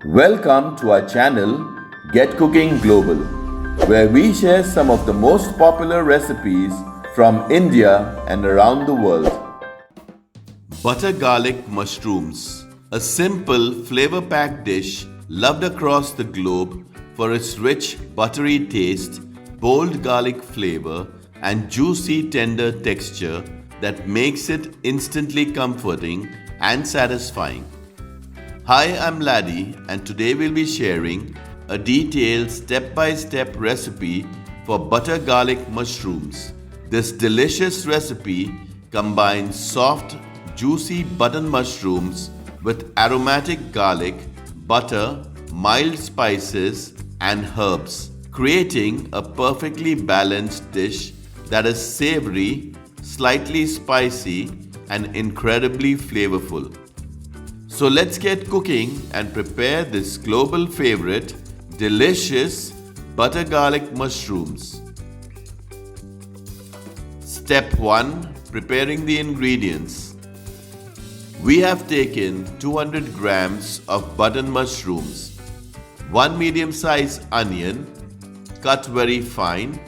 Welcome to our channel Get Cooking Global, where we share some of the most popular recipes from India and around the world. Butter garlic mushrooms, a simple flavor-packed dish loved across the globe for its rich buttery taste, bold garlic flavor, and juicy tender texture that makes it instantly comforting and satisfying. Hi, I'm Laddie, and today we'll be sharing a detailed step-by-step recipe for butter garlic mushrooms. This delicious recipe combines soft, juicy button mushrooms with aromatic garlic, butter, mild spices, and herbs, creating a perfectly balanced dish that is savory, slightly spicy, and incredibly flavorful. So let's get cooking and prepare this global favorite, delicious butter garlic mushrooms. Step 1. Preparing the ingredients. We have taken 200 grams of button mushrooms, 1 medium-sized onion, cut very fine,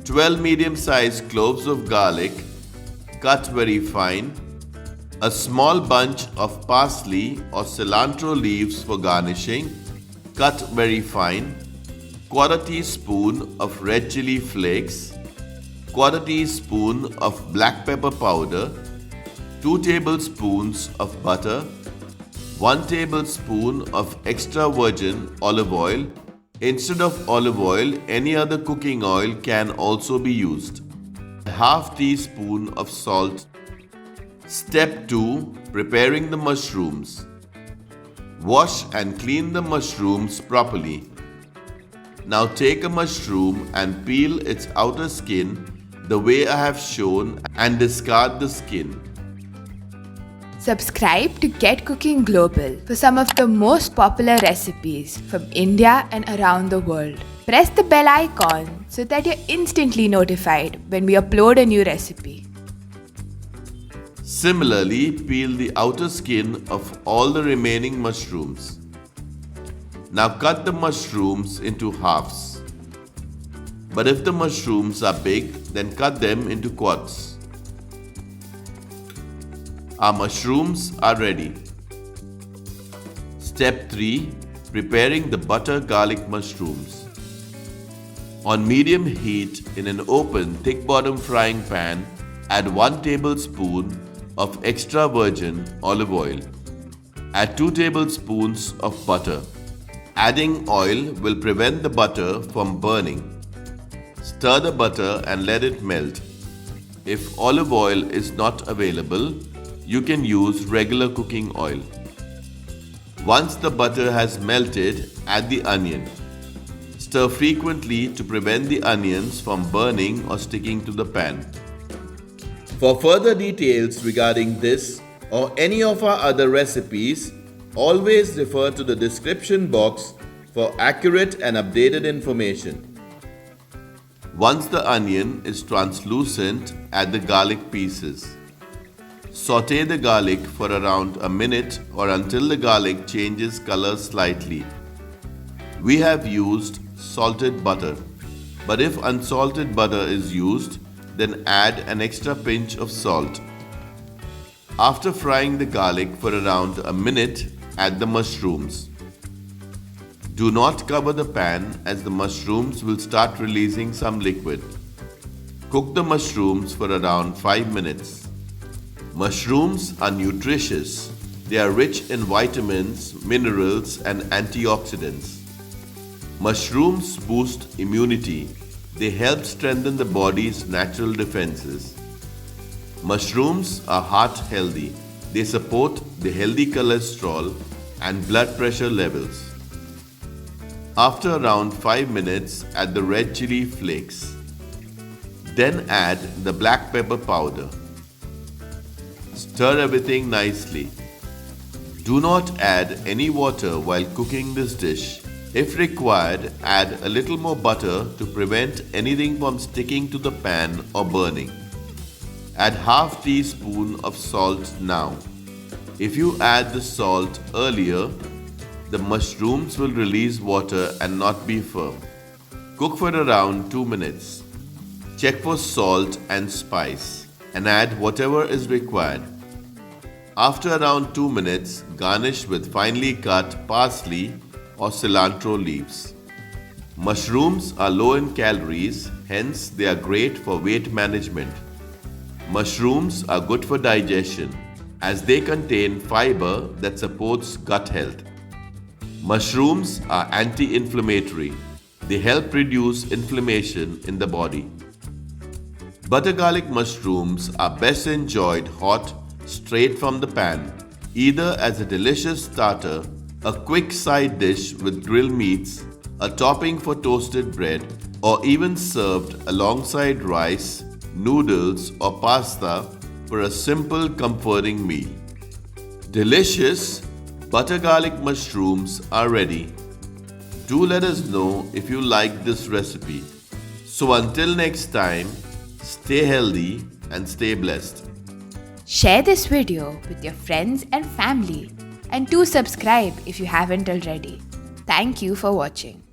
12 medium-sized cloves of garlic, cut very fine, a small bunch of parsley or cilantro leaves for garnishing, cut very fine, quarter teaspoon of red chili flakes, quarter teaspoon of black pepper powder, 2 tablespoons of butter, 1 tablespoon of extra virgin olive oil. Instead of olive oil, any other cooking oil can also be used. Half teaspoon of salt. Step 2. Preparing the mushrooms. Wash and clean the mushrooms properly. Now take a mushroom and peel its outer skin the way I have shown and discard the skin. Subscribe to Get Cooking Global for some of the most popular recipes from India and around the world. Press the bell icon so that you're instantly notified when we upload a new recipe. Similarly, peel the outer skin of all the remaining mushrooms. Now cut the mushrooms into halves. But if the mushrooms are big, then cut them into quads. Our mushrooms are ready. Step 3. Preparing the butter garlic mushrooms. On medium heat in an open thick bottom frying pan, add 1 tablespoon of extra virgin olive oil. Add 2 tablespoons of butter. Adding oil will prevent the butter from burning. Stir the butter and let it melt. If olive oil is not available, you can use regular cooking oil. Once the butter has melted, add the onion. Stir frequently to prevent the onions from burning or sticking to the pan. For further details regarding this or any of our other recipes, always refer to the description box for accurate and updated information. Once the onion is translucent, add the garlic pieces. Sauté the garlic for around a minute or until the garlic changes color slightly. We have used salted butter, but if unsalted butter is used, then add an extra pinch of salt. After frying the garlic for around a minute, add the mushrooms. Do not cover the pan as the mushrooms will start releasing some liquid. Cook the mushrooms for around 5 minutes. Mushrooms are nutritious. They are rich in vitamins, minerals, and antioxidants. Mushrooms boost immunity. They help strengthen the body's natural defenses. Mushrooms are heart healthy. They support the healthy cholesterol and blood pressure levels. After around 5 minutes, add the red chili flakes. Then add the black pepper powder. Stir everything nicely. Do not add any water while cooking this dish. If required, add a little more butter to prevent anything from sticking to the pan or burning. Add half teaspoon of salt now. If you add the salt earlier, The mushrooms will release water and not be firm. Cook for around 2 minutes. Check for salt and spice and add whatever is required. After around 2 minutes, garnish with finely cut parsley or cilantro leaves. Mushrooms are low in calories, hence they are great for weight management. Mushrooms are good for digestion as they contain fiber that supports gut health. Mushrooms are anti-inflammatory. They help reduce inflammation in the body. Butter garlic mushrooms are best enjoyed hot, straight from the pan, either as a delicious starter, a quick side dish with grilled meats, a topping for toasted bread, or even served alongside rice, noodles, or pasta for a simple, comforting meal. Delicious butter garlic mushrooms are ready. Do let us know if you like this recipe. So until next time, stay healthy and stay blessed. Share this video with your friends and family, and do subscribe if you haven't already. Thank you for watching.